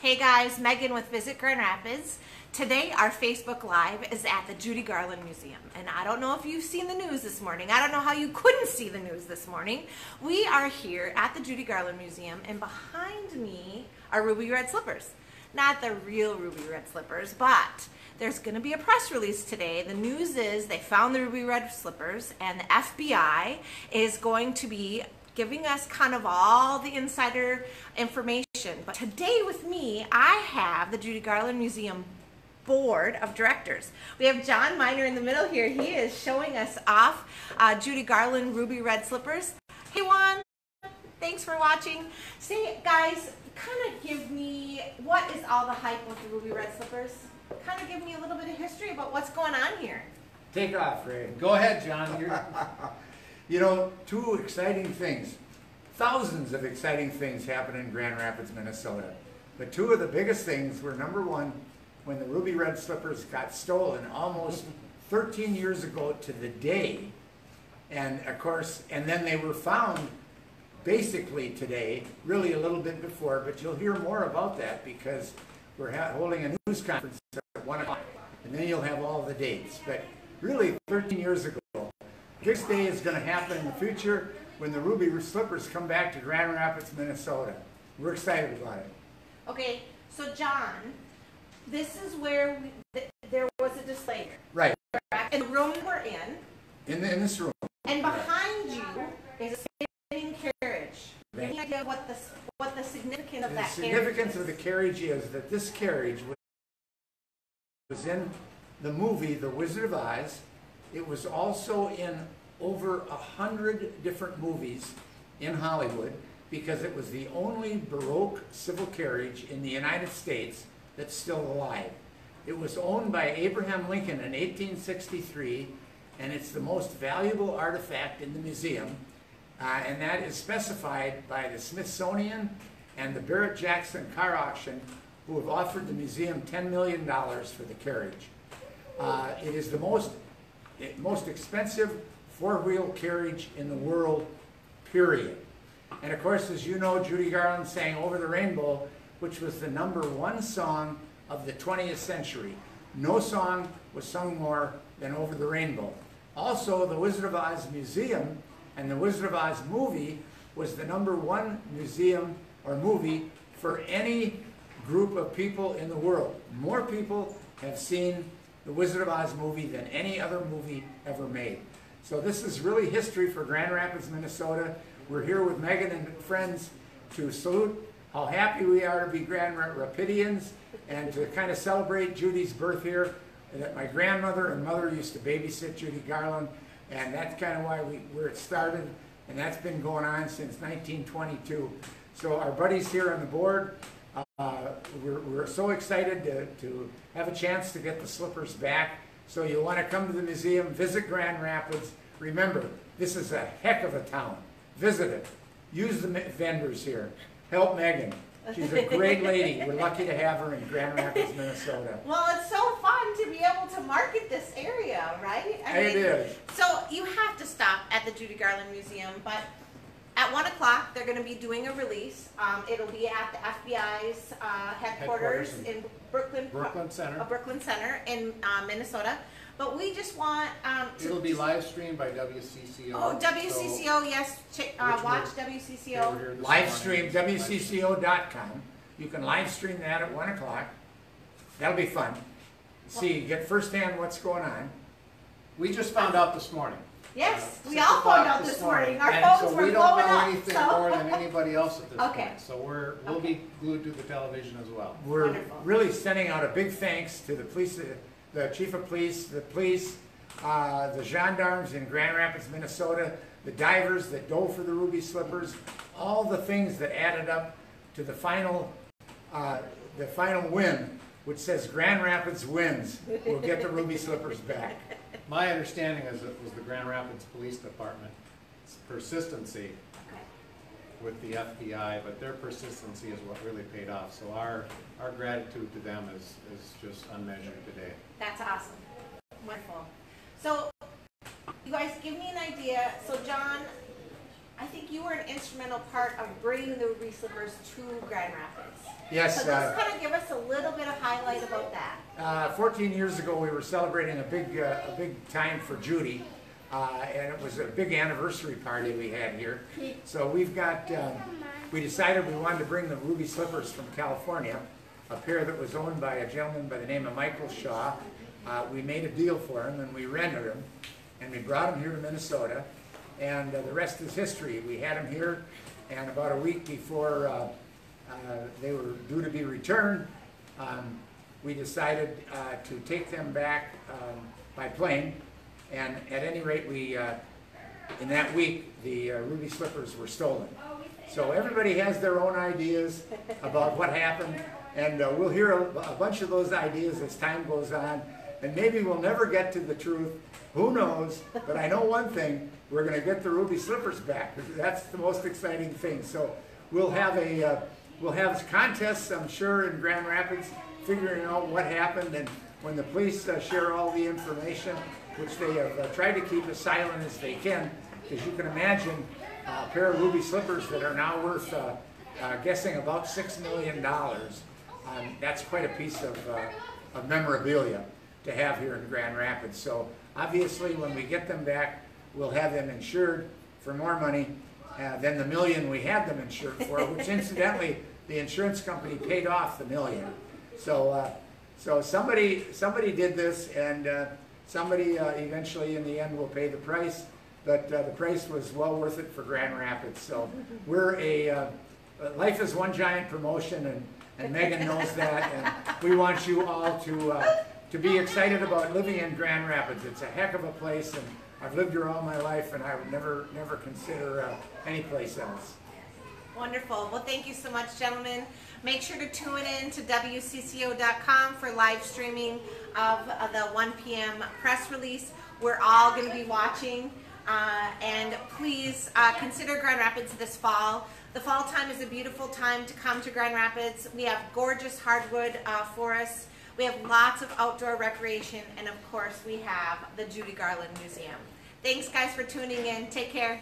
Hey guys, Megan with Visit Grand Rapids. Today our Facebook Live is at the Judy Garland Museum. And I don't know if you've seen the news this morning. I don't know how you couldn't see the news this morning. We are here at the Judy Garland Museum, and behind me are ruby red slippers. Not the real ruby red slippers, but there's going to be a press release today. The news is they found the ruby red slippers, and the FBI is going to be giving us kind of all the insider information. But today with me, I have the Judy Garland Museum Board of Directors. We have John Miner in the middle here. He is showing us off Judy Garland ruby red slippers. Hey Juan, thanks for watching. Say, guys, kind of give me, what is all the hype with the ruby red slippers? Kind of give me a little bit of history about what's going on here. Take off, Ray. Go ahead, John. You know, two exciting things. Thousands of exciting things happen in Grand Rapids, Minnesota. But two of the biggest things were, number one, when the ruby red slippers got stolen almost 13 years ago to the day. And of course, and then they were found basically today, really a little bit before, but you'll hear more about that because we're holding a news conference at 1 o'clock, and then you'll have all the dates. But really 13 years ago. This day is going to happen in the future when the ruby slippers come back to Grand Rapids, Minnesota. We're excited about it. Okay, so John, this is where there was a display. Right. In the room we're in. In this room. And behind you is a spinning carriage. Any idea what the significance of that carriage is? The significance of the carriage is that this carriage was in the movie The Wizard of Oz. It was also in over 100 different movies in Hollywood because it was the only Baroque civil carriage in the United States that's still alive. It was owned by Abraham Lincoln in 1863, and it's the most valuable artifact in the museum, and that is specified by the Smithsonian and the Barrett-Jackson car auction, who have offered the museum $10 million for the carriage. It is the most expensive four-wheel carriage in the world, period. And of course, as you know, Judy Garland sang Over the Rainbow, which was the #1 song of the 20th century. No song was sung more than Over the Rainbow. Also, the Wizard of Oz Museum and the Wizard of Oz movie was the #1 museum or movie for any group of people in the world. More people have seen the Wizard of Oz movie than any other movie ever made. So this is really history for Grand Rapids, Minnesota. We're here with Megan and friends to salute how happy we are to be Grand Rapidians and to kind of celebrate Judy's birth here. And that my grandmother and mother used to babysit Judy Garland, and that's kind of where it started, and that's been going on since 1922. So our buddies here on the board, we're so excited to have a chance to get the slippers back. So you'll want to come to the museum, visit Grand Rapids. Remember, this is a heck of a town. Visit it. Use the vendors here. Help Megan. She's a great lady. We're lucky to have her in Grand Rapids, Minnesota. Well, it's so fun to be able to market this area, right? It is. So you have to stop at the Judy Garland Museum, but at 1 o'clock, they're going to be doing a release. It'll be at the FBI's headquarters in Brooklyn Center in Minnesota. But we just want It'll be live streamed by WCCO. Oh, WCCO, so yes. Watch WCCO. Live stream, WCCO.com. You can live stream that at 1 o'clock. That'll be fun. See, get firsthand what's going on. We just found out this morning. Yes, we all found out this morning. Our phones were blowing up. So we don't know anything more than anybody else at this point. So we'll be glued to the television as well. We're really sending out a big thanks to the police, the chief of police, the gendarmes in Grand Rapids, Minnesota, the divers that dove for the ruby slippers, all the things that added up to the final win, which says Grand Rapids wins. We'll get the ruby slippers back. My understanding is it was the Grand Rapids Police Department's persistency with the FBI, but their persistency is what really paid off. So our gratitude to them is just unmeasured today. That's awesome. Wonderful. So you guys give me an idea. So John, I think you were an instrumental part of bringing the ruby slippers to Grand Rapids. Yes. So just kind of give us a little bit of highlight about that. 14 years ago, we were celebrating a big time for Judy, and it was a big anniversary party we had here. So we've got, we decided we wanted to bring the ruby slippers from California, a pair that was owned by a gentleman by the name of Michael Shaw. We made a deal for him, and we rented them, and we brought them here to Minnesota, and the rest is history. We had them here, and about a week before they were due to be returned, we decided to take them back by plane, and at any rate, we in that week, the ruby slippers were stolen. So everybody has their own ideas about what happened, and we'll hear a bunch of those ideas as time goes on, and maybe we'll never get to the truth. Who knows? But I know one thing, we're going to get the ruby slippers back. That's the most exciting thing. So we'll have contests, I'm sure, in Grand Rapids, figuring out what happened, and when the police share all the information, which they have tried to keep as silent as they can, because you can imagine a pair of ruby slippers that are now worth, guessing about $6 million. That's quite a piece of memorabilia to have here in Grand Rapids. So obviously, when we get them back, we'll have them insured for more money than the $1 million we had them insured for, which incidentally, the insurance company paid off the $1 million. So, so somebody did this, and somebody eventually in the end will pay the price, but the price was well worth it for Grand Rapids. So we're life is one giant promotion, and Megan knows that, and we want you all to be excited about living in Grand Rapids. It's a heck of a place, and I've lived here all my life, and I would never consider any place else. Wonderful. Well, thank you so much, gentlemen. Make sure to tune in to WCCO.com for live streaming of the 1 p.m. press release. We're all going to be watching. And please consider Grand Rapids this fall. The fall time is a beautiful time to come to Grand Rapids. We have gorgeous hardwood forests. We have lots of outdoor recreation. And of course, we have the Judy Garland Museum. Thanks, guys, for tuning in. Take care.